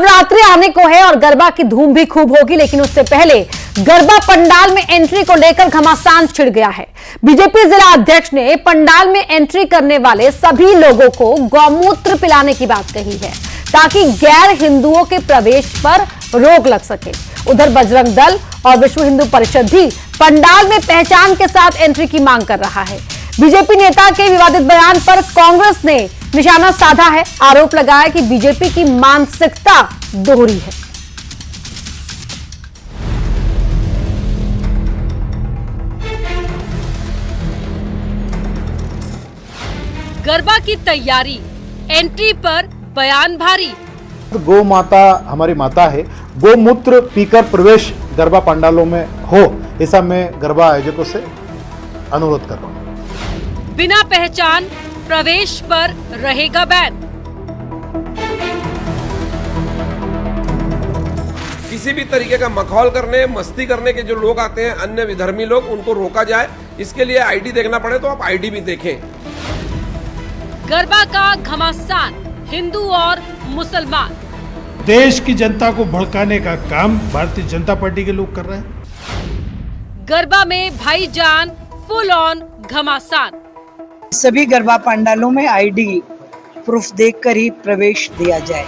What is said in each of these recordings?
नवरात्रि आने को है और गरबा की धूम भी खूब होगी, लेकिन उससे पहले गरबा पंडाल में एंट्री को लेकर घमासान छिड़ गया है। बीजेपी जिला अध्यक्ष ने पंडाल में एंट्री करने वाले सभी लोगों को गौमूत्र पिलाने की बात कही है, ताकि गैर हिंदुओं के प्रवेश पर रोक लग सके। उधर बजरंग दल और विश्व हिंदू परिषद भी पंडाल में पहचान के साथ एंट्री की मांग कर रहा है। बीजेपी नेता के विवादित बयान पर कांग्रेस ने निशाना साधा है, आरोप लगाया कि बीजेपी की मानसिकता दोहरी है। गरबा की तैयारी, एंट्री पर बयान भारी। गौ माता हमारी माता है, गोमूत्र पीकर प्रवेश गरबा पंडालों में हो, ऐसा मैं गरबा आयोजकों से अनुरोध कर रहा हूँ। बिना पहचान प्रवेश पर रहेगा बैन। किसी भी तरीके का मखौल करने, मस्ती करने के जो लोग आते हैं, अन्य विधर्मी लोग, उनको रोका जाए। इसके लिए आईडी देखना पड़े तो आप आईडी भी देखें। गरबा का घमासान, हिंदू और मुसलमान। देश की जनता को भड़काने का काम भारतीय जनता पार्टी के लोग कर रहे हैं। गरबा में भाईजान, फुल ऑन घमासान। सभी गरबा पंडालों में आईडी प्रूफ देखकर ही प्रवेश दिया जाए।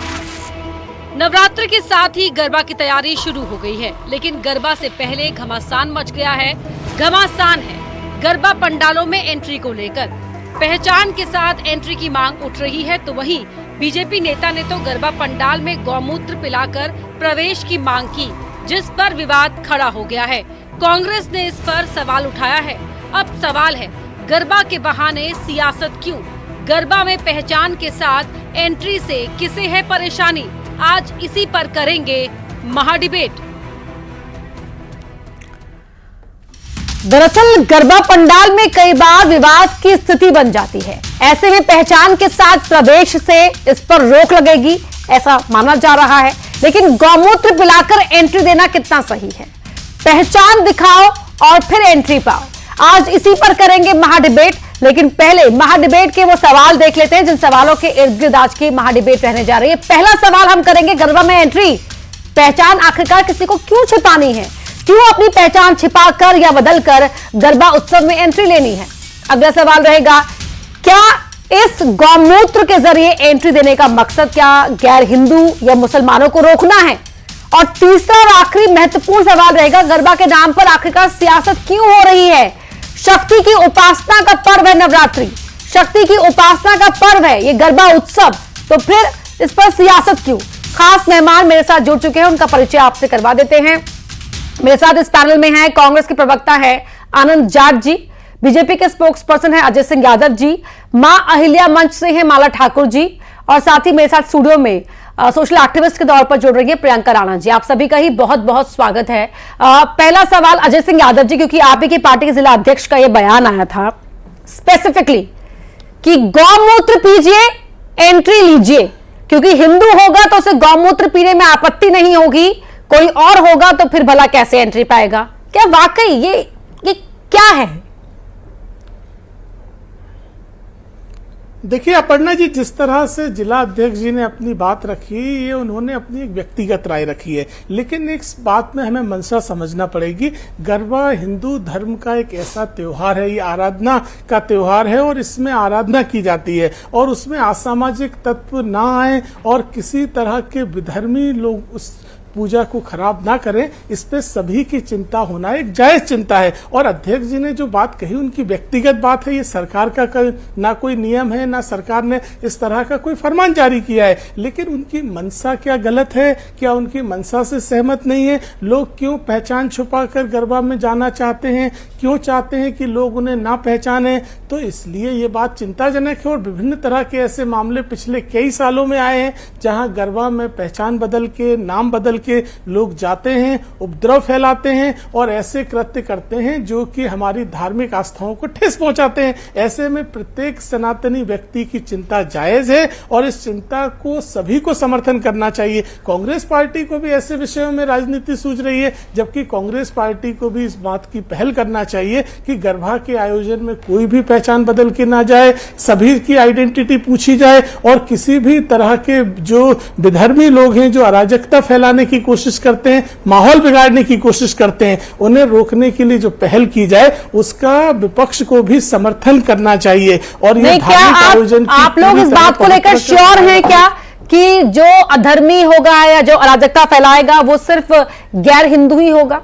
नवरात्र के साथ ही गरबा की तैयारी शुरू हो गई है, लेकिन गरबा से पहले घमासान मच गया है। घमासान है गरबा पंडालों में एंट्री को लेकर। पहचान के साथ एंट्री की मांग उठ रही है, तो वहीं बीजेपी नेता ने तो गरबा पंडाल में गौमूत्र पिलाकर प्रवेश की मांग की, जिस पर विवाद खड़ा हो गया है। कांग्रेस ने इस पर सवाल उठाया है। अब सवाल है, गरबा के बहाने सियासत क्यों? गरबा में पहचान के साथ एंट्री से किसे है परेशानी? आज इसी पर करेंगे महाडिबेट। दरअसल गरबा पंडाल में कई बार विवाद की स्थिति बन जाती है। ऐसे में पहचान के साथ प्रवेश से इस पर रोक लगेगी, ऐसा माना जा रहा है। लेकिन गौमूत्र पिलाकर एंट्री देना कितना सही है? पहचान दिखाओ और फिर एंट्री पाओ। आज इसी पर करेंगे महाडिबेट, लेकिन पहले महाडिबेट के वो सवाल देख लेते हैं जिन सवालों के इर्द गिर्द आज की महाडिबेट रहने जा रही है। पहला सवाल हम करेंगे, गरबा में एंट्री, पहचान आखिरकार किसी को क्यों छिपानी है? क्यों अपनी पहचान छिपाकर या बदलकर गरबा उत्सव में एंट्री लेनी है? अगला सवाल रहेगा, क्या इस गौमूत्र के जरिए एंट्री देने का मकसद क्या गैर हिंदू या मुसलमानों को रोकना है? और तीसरा और आखिरी महत्वपूर्ण सवाल रहेगा, गरबा के नाम पर आखिरकार सियासत क्यों हो रही है? शक्ति की उपासना का पर्व है नवरात्रि, शक्ति की उपासना का पर्व है ये गरबा उत्सव, तो फिर इस पर सियासत क्यों? खास मेहमान मेरे साथ जुड़ चुके हैं, उनका परिचय आपसे करवा देते हैं। मेरे साथ इस पैनल में हैं कांग्रेस के प्रवक्ता है आनंद जाट जी, बीजेपी के स्पोक्स पर्सन है अजय सिंह यादव जी, मां अहिल्या मंच से हैं माला ठाकुर जी, और साथ ही मेरे साथ स्टूडियो में सोशल एक्टिविस्ट के तौर पर जुड़ रही है प्रियंका राणा जी। आप सभी का ही बहुत बहुत स्वागत है। पहला सवाल अजय सिंह यादव जी, क्योंकि आप ही की पार्टी के जिला अध्यक्ष का यह बयान आया था स्पेसिफिकली कि गौमूत्र पीजिए, एंट्री लीजिए, क्योंकि हिंदू होगा तो उसे गौमूत्र पीने में आपत्ति नहीं होगी, कोई और होगा तो फिर भला कैसे एंट्री पाएगा? क्या वाकई ये क्या है? देखिए अपर्णा जी, जिस तरह से जिला अध्यक्ष जी ने अपनी बात रखी, ये उन्होंने अपनी एक व्यक्तिगत राय रखी है, लेकिन एक बात में हमें मंशा समझना पड़ेगी। गरबा हिंदू धर्म का एक ऐसा त्योहार है, ये आराधना का त्योहार है और इसमें आराधना की जाती है, और उसमें असामाजिक तत्व ना आए और किसी तरह के विधर्मी लोग उस पूजा को खराब ना करें, इस पे सभी की चिंता होना एक जायज चिंता है। और अध्यक्ष जी ने जो बात कही उनकी व्यक्तिगत बात है, ये सरकार का ना कोई नियम है, ना सरकार ने इस तरह का कोई फरमान जारी किया है। लेकिन उनकी मंशा क्या गलत है? क्या उनकी मंशा से सहमत नहीं है? लोग क्यों पहचान छुपा कर गरबा में जाना चाहते हैं? क्यों चाहते हैं कि लोग उन्हें ना पहचाने? तो इसलिए ये बात चिंताजनक है। और विभिन्न तरह के ऐसे मामले पिछले कई सालों में आए हैं जहां गरबा में पहचान बदल के, नाम बदल के लोग जाते हैं, उपद्रव फैलाते हैं और ऐसे कृत्य करते हैं जो कि हमारी धार्मिक आस्थाओं को ठेस पहुंचाते हैं। ऐसे में प्रत्येक सनातनी व्यक्ति की चिंता जायज है और इस चिंता को सभी को समर्थन करना चाहिए। कांग्रेस पार्टी को भी ऐसे विषयों में राजनीति सूझ रही है, जबकि कांग्रेस पार्टी को भी इस बात की पहल करना चाहिए कि गरबा के आयोजन में कोई भी पहचान बदल के ना जाए, सभी की आइडेंटिटी पूछी जाए और किसी भी तरह के जो विधर्मी लोग हैं, जो अराजकता फैलाने की कोशिश करते हैं, माहौल बिगाड़ने की कोशिश करते हैं, उन्हें रोकने के लिए जो पहल की जाए उसका विपक्ष को भी समर्थन करना चाहिए। और ये धार्मिक आयोजन आप लोग इस बात को लेकर श्योर हैं क्या कि जो अधर्मी होगा या जो अराजकता फैलाएगा वो सिर्फ गैर हिंदू ही होगा?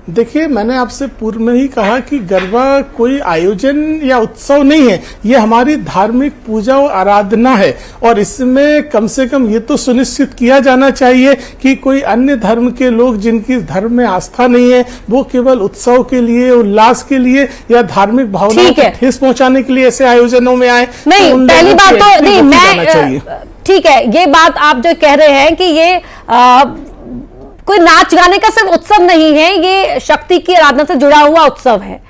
देखिए, मैंने आपसे पूर्व में ही कहा कि गरबा कोई आयोजन या उत्सव नहीं है, ये हमारी धार्मिक पूजा और आराधना है और इसमें कम से कम ये तो सुनिश्चित किया जाना चाहिए कि कोई अन्य धर्म के लोग जिनकी धर्म में आस्था नहीं है वो केवल उत्सव के लिए, उल्लास के लिए या धार्मिक भावनाओं को ठेस पहुंचाने के लिए ऐसे आयोजनों में आए। नहीं, पहली बात तो नहीं, मैं ठीक है, ये बात आप जो कह रहे हैं कि ये कोई नाच गाने का सिर्फ उत्सव नहीं है, ये शक्ति की आराधना से जुड़ा हुआ उत्सव है।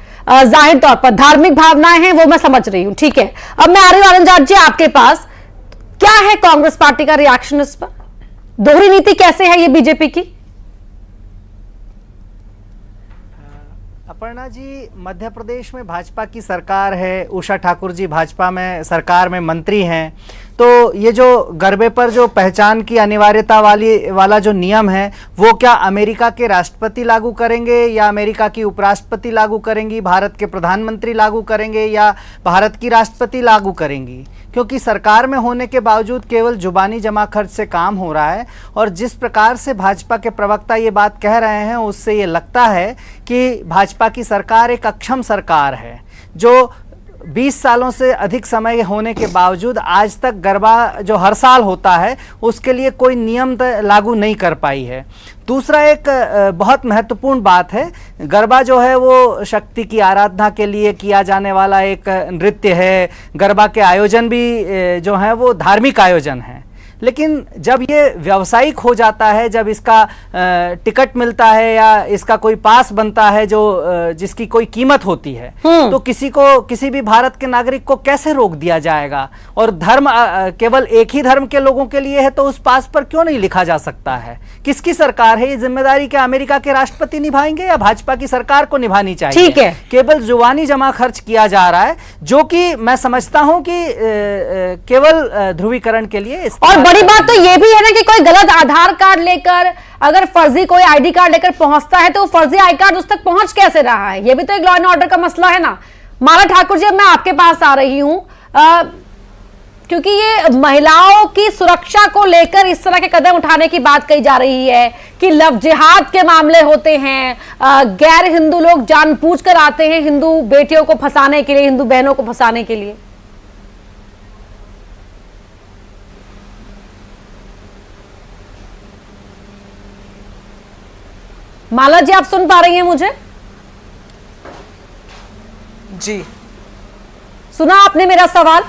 जाहिर तौर पर धार्मिक भावनाएं हैं, वो मैं समझ रही हूं, ठीक है। अब मैं आ रही हूं आनंद जाट जी आपके पास, क्या है कांग्रेस पार्टी का रिएक्शन इस पर? दोहरी नीति कैसे है ये बीजेपी की? अपर्णा जी, मध्य प्रदेश में भाजपा की सरकार है, उषा ठाकुर जी भाजपा में सरकार में मंत्री हैं, तो ये जो गरबे पर जो पहचान की अनिवार्यता वाला जो नियम है वो क्या अमेरिका के राष्ट्रपति लागू करेंगे या अमेरिका की उपराष्ट्रपति लागू करेंगी, भारत के प्रधानमंत्री लागू करेंगे या भारत की राष्ट्रपति लागू करेंगी? क्योंकि सरकार में होने के बावजूद केवल जुबानी जमा खर्च से काम हो रहा है और जिस प्रकार से भाजपा के प्रवक्ता ये बात कह रहे हैं उससे ये लगता है कि भाजपा की सरकार एक अक्षम सरकार है जो 20 सालों से अधिक समय होने के बावजूद आज तक गरबा जो हर साल होता है उसके लिए कोई नियम लागू नहीं कर पाई है। दूसरा एक बहुत महत्वपूर्ण बात है, गरबा जो है वो शक्ति की आराधना के लिए किया जाने वाला एक नृत्य है। गरबा के आयोजन भी जो है वो धार्मिक आयोजन है, लेकिन जब ये व्यावसायिक हो जाता है, जब इसका टिकट मिलता है या इसका कोई पास बनता है जो जिसकी कोई कीमत होती है, तो किसी भी भारत के नागरिक को कैसे रोक दिया जाएगा? और धर्म केवल एक ही धर्म के लोगों के लिए है तो उस पास पर क्यों नहीं लिखा जा सकता है? किसकी सरकार है ये जिम्मेदारी? क्या अमेरिका के राष्ट्रपति निभाएंगे या भाजपा की सरकार को निभानी चाहिए? ठीक है, केवल जुबानी जमा खर्च किया जा रहा है जो कि मैं समझता हूं कि केवल ध्रुवीकरण के लिए। और बड़ी बात तो ये भी है ना कि कोई गलत आधार कार्ड लेकर अगर फर्जी कोई आईडी कार्ड लेकर पहुंचता है तो फर्जी आई कार्ड उस तक पहुंच कैसे रहा है? ये भी तो एक लॉ एंड ऑर्डर का मसला है ना। माला ठाकुर जी, अब मैं आपके पास आ रही हूं क्योंकि ये महिलाओं की सुरक्षा को लेकर इस तरह के कदम उठाने की बात कही जा रही है कि लव जिहाद के मामले होते हैं, गैर हिंदू लोग जानबूझकर आते हैं हिंदू बेटियों को फंसाने के लिए, हिंदू बहनों को फंसाने के लिए। माला जी, आप सुन पा रही हैं मुझे? जी, सुना आपने मेरा सवाल?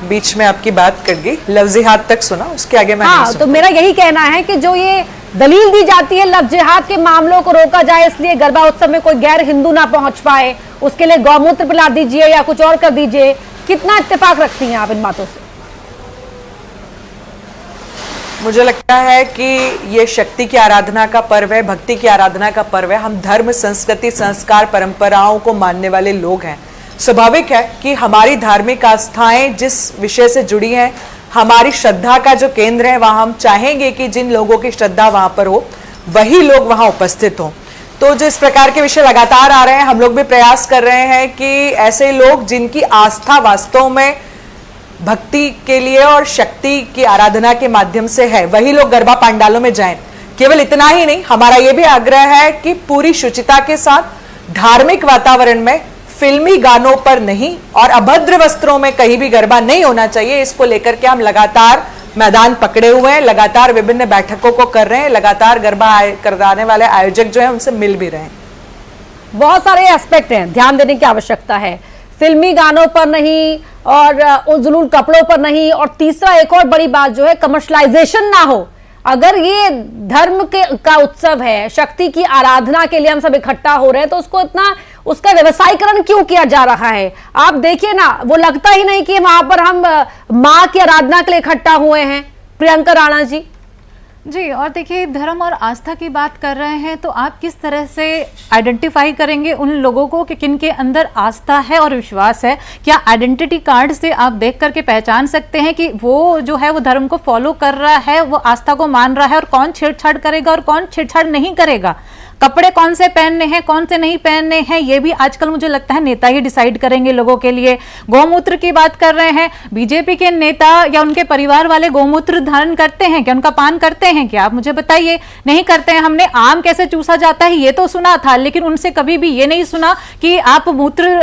बीच में आपकी बात कट गई, लव जिहाद तक सुना, उसके आगे मैं नहीं सुना। तो मेरा यही कहना है कि जो ये दलील दी जाती है लव जिहाद के मामलों को रोका जाए इसलिए गरबा उत्सव में कोई गैर हिंदू ना पहुंच पाए, उसके लिए गौमूत्र पिला दीजिए या कुछ और कर दीजिए, कितना इत्तेफाक रखती हैं आप इन बातों से? मुझे लगता है कि ये शक्ति की आराधना का पर्व है, भक्ति की आराधना का पर्व है। हम धर्म, संस्कृति, संस्कार, परंपराओं को मानने वाले लोग हैं। स्वाभाविक है कि हमारी धार्मिक आस्थाएं जिस विषय से जुड़ी हैं, हमारी श्रद्धा का जो केंद्र है, वहां हम चाहेंगे कि जिन लोगों की श्रद्धा वहां पर हो वही लोग वहां उपस्थित हों। तो जो इस प्रकार के विषय लगातार आ रहे हैं, हम लोग भी प्रयास कर रहे हैं कि ऐसे लोग जिनकी आस्था वास्तव में भक्ति के लिए और शक्ति की आराधना के माध्यम से है, वही लोग गरबा पंडालों में जाएं। केवल इतना ही नहीं, हमारा यह भी आग्रह है कि पूरी शुचिता के साथ धार्मिक वातावरण में, फिल्मी गानों पर नहीं और अभद्र वस्त्रों में कहीं भी गरबा नहीं होना चाहिए। इसको लेकर के हम लगातार मैदान पकड़े हुए हैं, लगातार विभिन्न बैठकों को कर रहे हैं, लगातार गरबा करवाने वाले आयोजक जो है उनसे मिल भी रहे हैं। बहुत सारे एस्पेक्ट हैं, ध्यान देने की आवश्यकता है। फिल्मी गानों पर नहीं और उजलूल कपड़ों पर नहीं, और तीसरा एक और बड़ी बात जो है कमर्शलाइजेशन ना हो। अगर ये धर्म का उत्सव है, शक्ति की आराधना के लिए हम सब इकट्ठा हो रहे हैं, तो उसको इतना उसका व्यवसायीकरण क्यों किया जा रहा है? आप देखिए ना, वो लगता ही नहीं कि वहां पर हम मां की आराधना के लिए इकट्ठा हुए हैं। प्रियंका राणा जी। जी, और देखिए धर्म और आस्था की बात कर रहे हैं तो आप किस तरह से आइडेंटिफाई करेंगे उन लोगों को कि किनके अंदर आस्था है और विश्वास है? क्या आइडेंटिटी कार्ड से आप देख करके पहचान सकते हैं कि वो जो है वो धर्म को फॉलो कर रहा है, वो आस्था को मान रहा है, और कौन छेड़छाड़ करेगा और कौन छेड़छाड़ नहीं करेगा? कपड़े कौन से पहनने हैं, कौन से नहीं पहनने हैं, ये भी आजकल मुझे लगता है नेता ही डिसाइड करेंगे लोगों के लिए। गौमूत्र की बात कर रहे हैं, बीजेपी के नेता या उनके परिवार वाले गौमूत्र धारण करते हैं क्या? उनका पान करते हैं क्या? आप मुझे बताइए। नहीं करते हैं। हमने आम कैसे चूसा जाता है ये तो सुना था, लेकिन उनसे कभी भी ये नहीं सुना कि आप मूत्र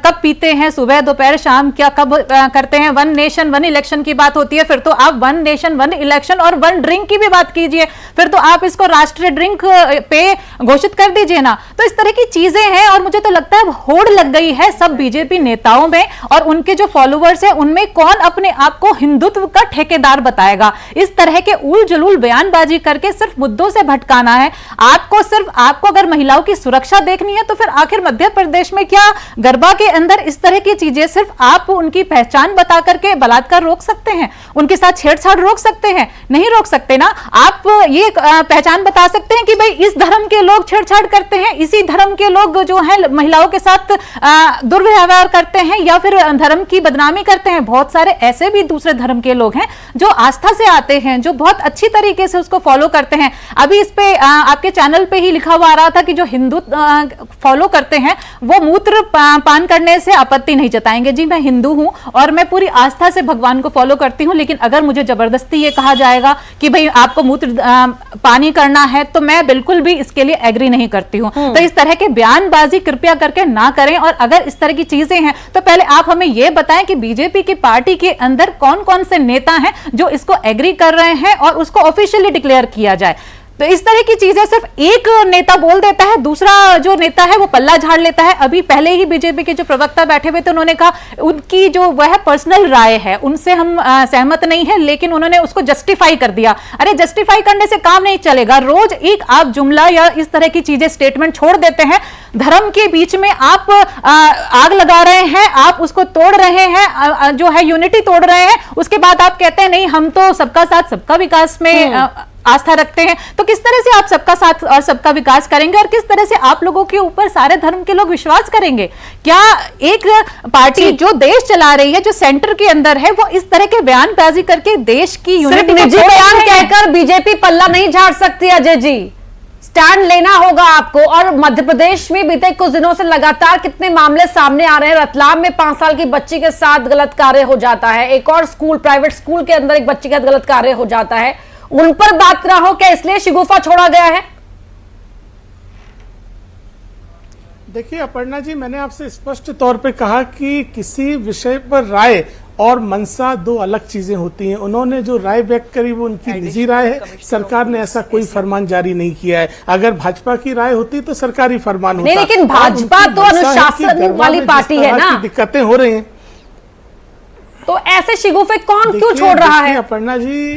कब पीते हैं, सुबह दोपहर शाम, क्या कब करते हैं। वन नेशन वन इलेक्शन की बात होती है, फिर तो आप वन नेशन वन इलेक्शन और वन ड्रिंक की भी बात कीजिए, फिर तो आप इसको राष्ट्रीय ड्रिंक पे घोषित कर दीजिए ना। तो इस तरह की चीजें हैं, और मुझे तो लगता है होड़ लग गई है सब बीजेपी नेताओं में और उनके जो फॉलोअर्स हैं उनमें, कौन अपने आप को हिंदुत्व का ठेकेदार बताएगा। इस तरह के उल जलूल बयानबाजी करके सिर्फ मुद्दों से भटकाना है आपको अगर महिलाओं की सुरक्षा देखनी है तो फिर आखिर मध्य प्रदेश में क्या गरबा के अंदर इस तरह की चीजें सिर्फ आप उनकी पहचान बता करके बलात्कार रोक सकते हैं, उनके साथ छेड़छाड़ रोक सकते हैं? नहीं रोक सकते ना। आप ये पहचान बता सकते हैं कि भाई इस धर्म के लोग छेड़छाड़ करते हैं, इसी धर्म के लोग जो है महिलाओं के साथ दुर्व्यवहार करते हैं या फिर धर्म की बदनामी करते हैं। बहुत सारे ऐसे भी दूसरे धर्म के लोग हैं जो आस्था से आते हैं, जो बहुत अच्छी तरीके से उसको फॉलो करते हैं। अभी इस पे आपके चैनल पे ही लिखा हुआ आ रहा था कि जो हिंदू फॉलो करते हैं वो मूत्र पान करने से आपत्ति नहीं जताएंगे। जी, मैं हिंदू हूं और मैं पूरी आस्था से भगवान को फॉलो करती हूं, लेकिन अगर मुझे जबरदस्ती ये कहा जाएगा कि भाई आपको मूत्र पानी करना है तो मैं बिल्कुल भी इसके लिए एग्री नहीं करती हूं। तो इस तरह के बयानबाजी कृपया करके ना करें, और अगर इस तरह की चीजें हैं तो पहले आप हमें यह बताएं कि बीजेपी की पार्टी के अंदर कौन कौन से नेता हैं जो इसको एग्री कर रहे हैं और उसको ऑफिशियली डिक्लेयर किया जाए। तो इस तरह की चीजें सिर्फ एक नेता बोल देता है, दूसरा जो नेता है वो पल्ला झाड़ लेता है। अभी पहले ही बीजेपी के जो प्रवक्ता बैठे हुए थे उन्होंने कहा उनकी जो वह पर्सनल राय है उनसे हम सहमत नहीं है, लेकिन उन्होंने उसको जस्टिफाई कर दिया। अरे जस्टिफाई करने से काम नहीं चलेगा। रोज एक आप जुमला या इस तरह की चीजें स्टेटमेंट छोड़ देते हैं, धर्म के बीच में आप आग लगा रहे हैं, आप उसको तोड़ रहे हैं, जो है यूनिटी तोड़ रहे हैं। उसके बाद आप कहते हैं नहीं हम तो सबका साथ सबका विकास में आस्था रखते हैं। तो किस तरह से आप सबका साथ और सबका विकास करेंगे और किस तरह से आप लोगों के ऊपर सारे धर्म के लोग विश्वास करेंगे? क्या एक पार्टी जो देश चला रही है, जो सेंटर के अंदर है, वो इस तरह के बयानबाजी करके देश की यूनिटी निजी बयान कहकर बीजेपी पल्ला नहीं झाड़ सकती। अजय जी, स्टैंड लेना होगा आपको। और मध्य प्रदेश में बीते कुछ दिनों से लगातार कितने मामले सामने आ रहे हैं। रतलाम में 5 साल की बच्ची के साथ गलत कार्य हो जाता है, एक और स्कूल प्राइवेट स्कूल के अंदर एक बच्ची के साथ गलत कार्य हो जाता है, उन पर बात ना हो, क्या इसलिए शिगुफा छोड़ा गया है? देखिए अपर्णा जी, मैंने आपसे स्पष्ट तौर पे कहा कि किसी विषय पर राय और मंशा दो अलग चीजें होती हैं। उन्होंने जो राय व्यक्त करी वो उनकी निजी राय है, सरकार ने ऐसा कोई फरमान जारी नहीं किया है। अगर भाजपा की राय होती तो सरकारी फरमान होता। नहीं, लेकिन भाजपा तो अनुशासन वाली पार्टी है ना। दिक्कतें हो रही हैं तो ऐसे शिगुफे कौन क्यों छोड़ रहा है? अपर्णा जी,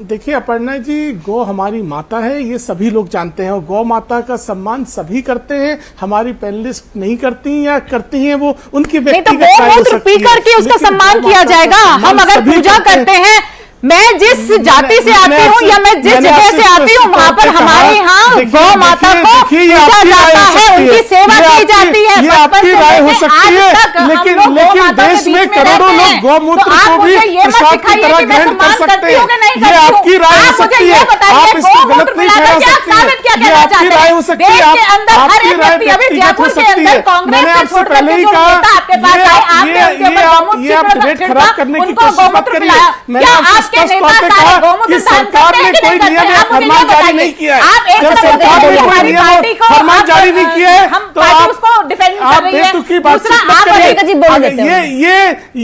देखिए अपर्णा जी, गौ हमारी माता है, ये सभी लोग जानते हैं, और गौ माता का सम्मान सभी करते हैं। हमारी पैनलिस्ट नहीं करती या करती हैं वो उनकी व्यक्तिगत राय हो सकती है। पी करके उसका सम्मान किया जाएगा। हम अगर पूजा करते हैं, मैं जिस जाति से आती हूँ या मैं जिस जगह से आती हूँ वहां पर हमारे यहाँ गौ माता को पूजा जाता है, उनकी सेवा की जाती है। ये आपकी राय हो सकती है, लेकिन देश में करोड़ों लोग गौमूत्र को भी प्रसाद की तरह ग्रहण कर सकते हैं। ये आपकी राय हो सकती है, आप इसको गलत नहीं ठहरा सकती है। ये आपकी राय हो सकती है, आपकी राय व्यक्तिगत हो सकती है। मैंने आपसे पहले ही कहा ये आप डिबेट खराब करने की कोशिश मत करिए। मैंने आपसे स्पष्ट तौर पे कहा कि सरकार ने कोई नियम या फरमान जारी नहीं किया है। जब सरकार ने कोई नियम और फरमान जारी नहीं किया है तो आप बेतुकी बातचीत मत करिए।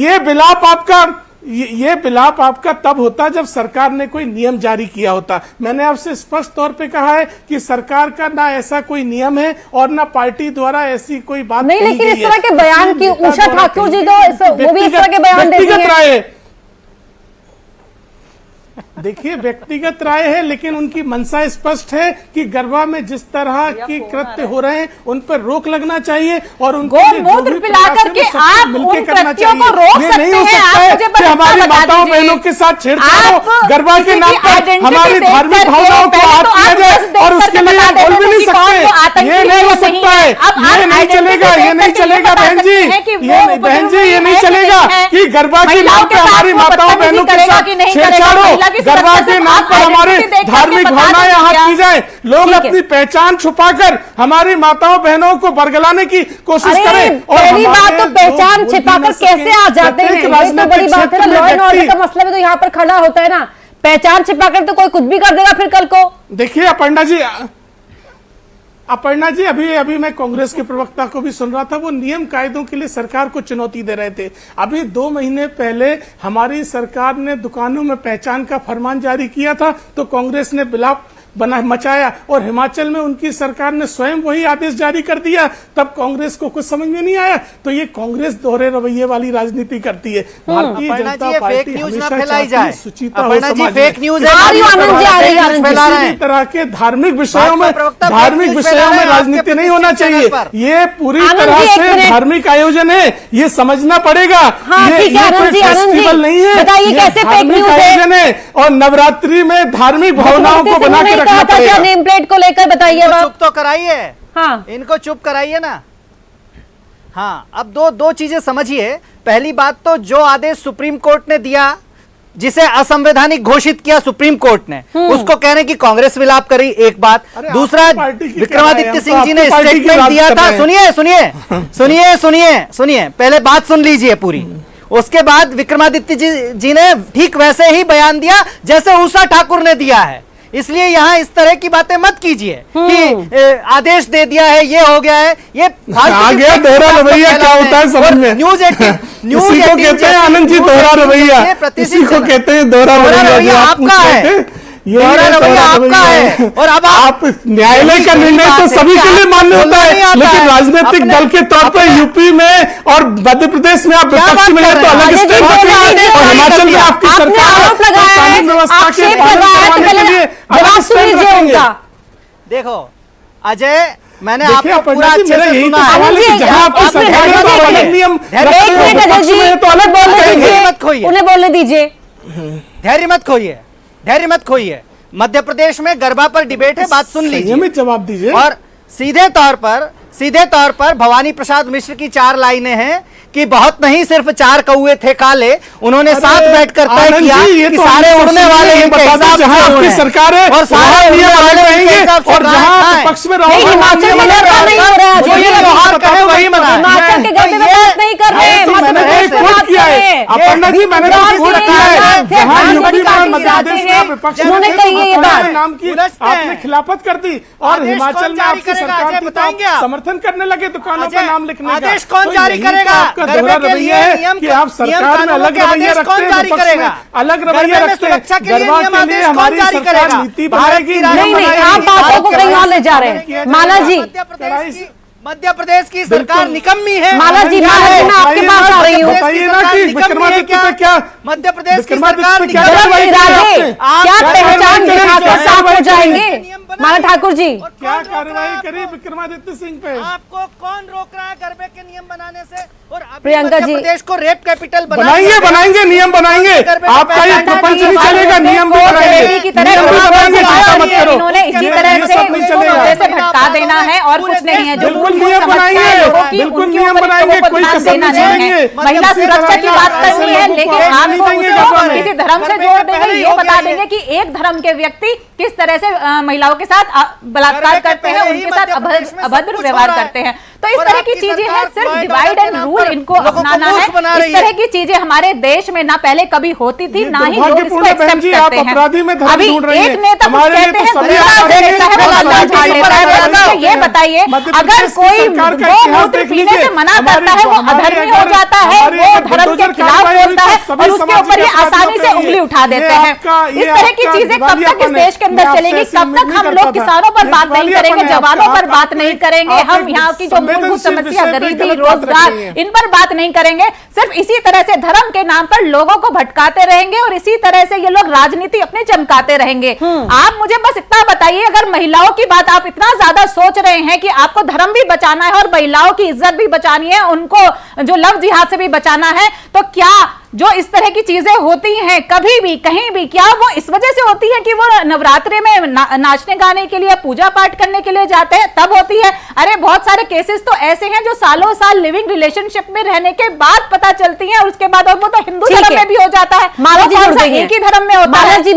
ये विलाप आपका ये विलाप आपका तब होता जब सरकार ने कोई नियम जारी किया होता। मैंने आपसे स्पष्ट तौर पे कहा है कि सरकार का ना ऐसा कोई नियम है और ना पार्टी द्वारा ऐसी कोई बात नहीं, कही लेकिन गई इस तरह है। के बयान की उषा ठाकुर जी तो वो भी इस तरह के बयान देती व्यक्तिगत हैं। राय है। देखिए, व्यक्तिगत राय है, लेकिन उनकी मंशा स्पष्ट है कि गरबा में जिस तरह के कृत्य हो रहे हैं उन पर रोक लगना चाहिए और उनको गोमूत्र पिलाकर के आप उन कृत्यों को रोक सकते हैं। आप मुझे बस हमारी इतना बता माताओं दीजिए। बहनों के साथ छेड़छाड़ हो, आप गरबा के किसी नाम की पर identity हमारी देख धार्मिक करके भावनाओं को पहले आप तो किया आप जाए बस देख और उसके करके लिए बता बोल भी देते नहीं कि कौन सकते। वो आतंकी ये नहीं हो नहीं सकता है। है, अब आप ये नहीं identity चलेगा, देख ये नहीं करके चलेगा बता बहन जी, सकते हैं कि ये वो नहीं बहन जी, ये है नहीं कि चलेगा नहीं है। कि गरबा के महिलाओं नाम के पर साथ हमारी वो माताओं बदतमीजी बहनों के करेगा साथ कि नहीं करेगा, छेड़छाड़ हो, महिला की गरबा सुरक्षा के से नाम आप पर हमारे identity देख करके धार्मिक बता भावनाएं दीजिए आहत क्या? की जाए। लोग ठीक है। अपनी पहचान छुपाकर हमारी माताओं बहनों को बरगलाने की कोशिश अरे करें। पहली बात हमारे तो लोग पहचान बोल भी छिपाकर ना सकें। कैसे आ जाते हैं, प्रत्येक ये तो बड़ी राजनीतिक बात है ना। क्षेत्र में लॉ एंड ऑर्डर व्यक्ति- का मसला भी तो यहाँ पर खड़ा होता है ना। पहचान छिपाकर तो कोई कुछ भी कर देगा फिर कल को। देखिए अपर्णा जी, अभी मैं कांग्रेस के प्रवक्ता को भी सुन रहा था, वो नियम कायदों के लिए सरकार को चुनौती दे रहे थे। अभी 2 महीने पहले हमारी सरकार ने दुकानों में पहचान का फरमान जारी किया था तो कांग्रेस ने विलाप मचाया और हिमाचल में उनकी सरकार ने स्वयं वही आदेश जारी कर दिया, तब कांग्रेस को कुछ समझ में नहीं आया। तो ये कांग्रेस दोहरे रवैये वाली राजनीति करती है। भारतीय अपर्णा जनता जी, ये पार्टी फेक न्यूज ना हमेशा फैलाई चाहती है जाए। सुचिता हो अपर्णा जी, समाज फेक में। न्यूज आ रही हो, आनंद जी, आ रही है, आनंद जी। फैला रहे किसी हैं। तरह के धार्मिक विषयों में भाजपा प्रवक्ता धार्मिक फेक न्यूज विषयों फैला में रहे हैं आपके राजनीति नहीं होना प्रतिष्ठित चाहिए। चैनल पर। ये पूरी आनंद तरह जी, एक से मिनट। धार्मिक आयोजन है, ये समझना पड़ेगा। हाँ, ये ठीक है, कोई आनंद जी, फेस्टिवल नहीं है, बताइए ये कैसे फेक धार्मिक न्यूज है? आयोजन है और नवरात्रि में धार्मिक भावनाओं को बना के रखना पड़ेगा। नेम प्लेट को लेकर बताइए इनको अब। चुप तो कराइए। हाँ, इनको चुप कराइए ना। हाँ, अब दो चीजें समझिए। पहली बात तो जो आदेश सुप्रीम कोर्ट ने दिया, जिसे असंवैधानिक घोषित किया सुप्रीम कोर्ट ने, उसको कहने की कांग्रेस विलाप करी, एक बात। दूसरा, आपकी पार्टी की विक्रमादित्य क्या सिंह राय है? जी हम ने तो आपकी पार्टी की स्टेटमेंट बात दिया कर था। रहे हैं। सुनिए, पहले बात सुन लीजिए पूरी। उसके बाद विक्रमादित्य जी ने ठीक वैसे ही बयान दिया जैसे उषा ठाकुर ने दिया है। इसलिए यहाँ इस तरह की बातें मत कीजिए कि आदेश दे दिया है, ये हो गया है, ये आ गया दोहरा रवैया क्या होता है समझ में। न्यूज इसी को कहते हैं आनंद जी दोहरा रवैया, इसी को कहते हैं दोहरा रवैया। आपका है, दोहरा रवैया आपका है। और अब आप न्यायालय का निर्णय तो सभी के लिए मान्य होता है, लेकिन राजनीतिक दल के तौर पर यूपी में और मध्य प्रदेश में आप विपक्ष में हैं तो अलग स्टेट है और हिमाचल में आपकी सरकार आरोप लगाया है, कानून व्यवस्था के आक्षेप पालन लगाया है, करवाने के पहले लिए जवाब अलग सुन स्टैंड लीजिए रखेंगे। उनका। देखो अजय, मैंने देखिए आपको पूरा अपर्णा जी, अच्छे मेरा से यही सुना तो है। सवाल है कि जहां आपकी एक मिनट, सरकार है तो एक अलग मिनट, नियम एक रखते हो, मिनट अजय विपक्ष जी, में है तो अलग बात बोलने करेंगे। मत खोइए। दीजिए, उन्हें बोलने दीजिए। धैर्य मत खोइए। मध्य प्रदेश में गरबा पर डिबेट है, बात सुन लीजिए संयमित जवाब दीजिए। और सीधे तौर पर भवानी प्रसाद मिश्र की 4 लाइनें हैं कि बहुत नहीं सिर्फ 4 कौए थे काले, उन्होंने साथ बैठकर तय आनंद किया जी, ये कि तो सारे हम उड़ने सब वाले ये इनके बता दें, हिसाब जहां से आपकी उड़े सरकार है और सारे वहां उड़ने नियम वाले अलग इनके रहेंगे हिसाब से और जहां खाएं। विपक्ष में नहीं, रहोगे हिमाचल नियम में अलग गरबा नहीं हो रहा है, जो जो ये ये त्योहार कहे वही मनाएं। हिमाचल के गरबे में बात नहीं कर रहे हैं, तो मध्य मैंने तो प्रदेश एक में कोट बात किया कर रहे है हैं। अपर्णा जी, मैंने तो एक कोट किया है जहां यूपी में मध्य प्रदेश में विपक्ष उन्होंने में कही है ये बात। नाम की उलझते हैं। आपने खिलाफत कर दी और आदेश हिमाचल कौन में जारी आपकी करेगा? सरकार अजय, थी तो बताएंगे आप आप? समर्थन करने लगे दुकानों पर अजय, नाम लिखने का। आदेश कौन तो जारी यही तो करेगा? आपका गरबे दोहरा के लिए रवैया है नियम कि आप सरकार में कानूनों अलग के रवैया आदेश रखते कौन हैं, जारी विपक्ष में करेगा? अलग गरबे रवैया में रखते हैं। सुरक्षा के लिए गरबा नियम के आदेश लिए कौन हमारी जारी सरकार करेगा? नीति भारत बनाएगी, की नियम नहीं, बनाएगी। आप बातों को कहीं और ले जा रहे हैं। माला जी, मध्य प्रदेश की सरकार निकम्मी है। माला जी, माला जी, मैं आपके पास आ रही हूँ। बताइए ना कि विक्रमादित्य पे क्या मध्य प्रदेश की विक्रमादित्य सरकार पे क्या जरा कार्रवाई इरादे, करते हैं? क्या क्या पहचान कार्रवाई करें? दिखाकर क्या साफ हो कार्रवाई जाएंगे? करें? माला ठाकुर जी, क्या कार्रवाई करी विक्रमादित्य सिंह पे? आपको कौन रोक रहा है गरबे के नियम बनाने से? और अभी प्रियंका मध्य जी, प्रदेश को रेप कैपिटल बनाएंगे नियम बनाएंगे। आपका ये प्रपंच नहीं चलेगा, नियम भी बनाएंगे। की तरह नियम भी बनाएंगे, चिंता मत करो। इन्होंने इसी तरह ये से सब नहीं चलेगा। से भटका देना है और कुछ नहीं है। जो बिल्कुल उनको नियम समस्या है बनाएंगे, लोगों की, बिल्कुल उनके नियम ऊपर बनाएंगे, लोगों को कोई ध्यान कसर देना नहीं नहीं है। छोड़ेंगे। महिला किसी सुरक्षा तरह की का बात ऐसे करनी है, लोगों लेकिन को आपको नहीं देंगे उसको गरबा में। किसी धर्म से जोड़ देंगे, ये बता देंगे कि एक धर्म के व्यक्ति किस तरह से महिलाओं के साथ बलात्कार करते हैं, उनके साथ अभद्र व्यवहार करते हैं। तो इस तरह की चीजें हैं, सिर्फ डिवाइड एंड रूल इनको अपनाना है। इस तरह की चीजें हमारे देश में ना पहले कभी होती थी, ना ही लोग इसको एक्सेप्ट करते हैं। अभी एक नेता कुछ कहते हैं, ये बताइए, अगर कोई गौमूत्र पीने से मना करता है वो अधर्मी हो जाता है, वो धर्म के खिलाफ बोलता है और उसके ऊपर ये आसानी से उंगली उठा देते हैं। इस तरह की चीजें कब तक इस देश के अंदर चलेंगी? कब तक हम लोग किसानों पर बात नहीं करेंगे, जवानों पर बात नहीं करेंगे, हम यहाँ की जो मूलभूत समस्या, गरीबी, रोजगार, इन पर बात नहीं करेंगे? सिर्फ इसी तरह से धर्म के नाम पर लोगों को भटकाते रहेंगे और इसी तरह से ये लोग राजनीति अपने चमकाते रहेंगे। आप मुझे बस इतना बताइए, अगर महिलाओं की बात आप इतना ज्यादा सोच रहे हैं कि आपको धर्म भी बचाना है और महिलाओं की इज्जत भी बचानी है, उनको जो लव जिहाद से भी बचाना है, तो क्या जो इस तरह की चीजें होती हैं कभी भी कहीं भी, क्या वो इस वजह से होती है कि वो नवरात्रि में नाचने गाने के लिए, पूजा पाठ करने के लिए जाते हैं तब होती है? अरे बहुत सारे केसेस तो ऐसे हैं जो सालों साल लिविंग रिलेशनशिप में रहने के बाद पता चलती हैं और उसके बाद वो तो हिंदू धर्म में भी हो जाता है, एक ही धर्म में होता है।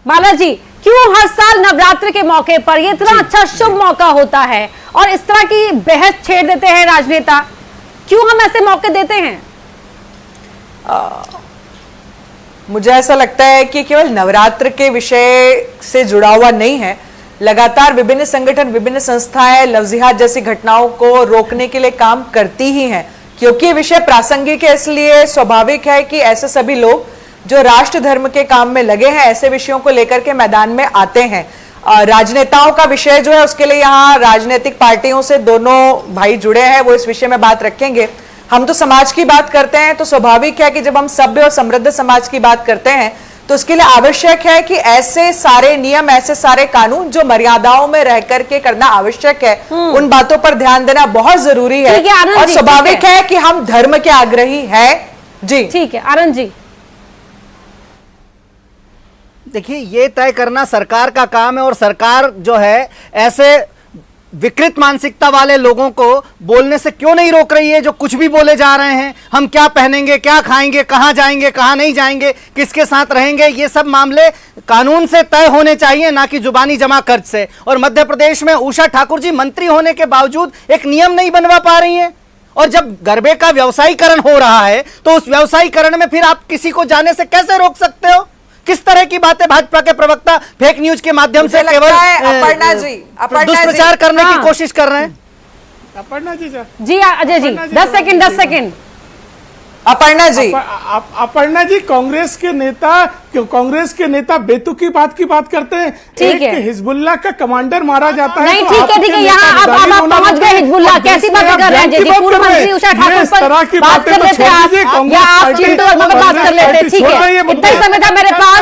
माला जी, क्यों हर साल नवरात्र के मौके पर ये इतना अच्छा शुभ मौका होता है और इस तरह की बहस छेड़ देते हैं राजनेता? क्यों हम ऐसे मौके देते हैं? मुझे ऐसा लगता है कि केवल नवरात्र के विषय से जुड़ा हुआ नहीं है, लगातार विभिन्न संगठन, विभिन्न संस्थाएं लव जिहाद जैसी घटनाओं को रोकने के लिए काम करती ही हैं, क्योंकि विषय प्रासंगिक है। इसलिए स्वाभाविक है कि ऐसे सभी लोग जो राष्ट्र धर्म के काम में लगे हैं ऐसे विषयों को लेकर के मैदान में आते हैं। राजनेताओं का विषय जो है उसके लिए यहाँ राजनीतिक पार्टियों से दोनों भाई जुड़े हैं, वो इस विषय में बात रखेंगे। हम तो समाज की बात करते हैं, तो स्वाभाविक है कि जब हम सभ्य और समृद्ध समाज की बात करते हैं तो उसके लिए आवश्यक है कि ऐसे सारे नियम, ऐसे सारे कानून जो मर्यादाओं में रह करके करना आवश्यक है, उन बातों पर ध्यान देना बहुत जरूरी है। और स्वाभाविक है कि हम धर्म के आग्रही हैं। जी ठीक है, आनंद जी। देखिए, ये तय करना सरकार का काम है और सरकार जो है ऐसे विकृत मानसिकता वाले लोगों को बोलने से क्यों नहीं रोक रही है, जो कुछ भी बोले जा रहे हैं, हम क्या पहनेंगे, क्या खाएंगे, कहां जाएंगे, कहां नहीं जाएंगे, किसके साथ रहेंगे, ये सब मामले कानून से तय होने चाहिए, ना कि जुबानी जमा खर्च से। और मध्य प्रदेश में उषा ठाकुर जी मंत्री होने के बावजूद एक नियम नहीं बनवा पा रही हैं। और जब गरबे का व्यवसायीकरण हो रहा है तो उस व्यवसायीकरण में फिर आप किसी को जाने से कैसे रोक सकते हो? किस तरह की बातें भाजपा के प्रवक्ता फेक न्यूज के माध्यम से केवल दुष्प्रचार करने की कोशिश कर रहे हैं? अपर्णा जी जी, अजय जी, 10 सेकंड। अपर्णा जी, अपर्णा जी, कांग्रेस के नेता बेतुकी बात की बात करते हैं। ठीक है, हिजबुल्लाह का कमांडर मारा जाता है। नहीं, ठीक है, यहाँ आप पहुंच गए हिजबुल्लाह, कैसी बात कर रहे हैं? पूर्व मंत्री उषा ठाकुर पर बात कर लेते हैं या आप चिंटू वर्मा पर बात कर लेते हैं? ठीक है, इतना ही समय था मेरे पास,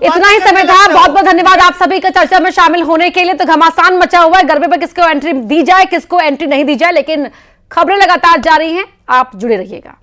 इतना ही समय था। बहुत बहुत धन्यवाद आप सभी का चर्चा में शामिल होने के लिए। तो घमासान मचा हुआ है, गरबे पर किसको एंट्री दी जाए, किसको एंट्री नहीं दी जाए, लेकिन खबरें लगातार जारी हैं, आप जुड़े रहिएगा।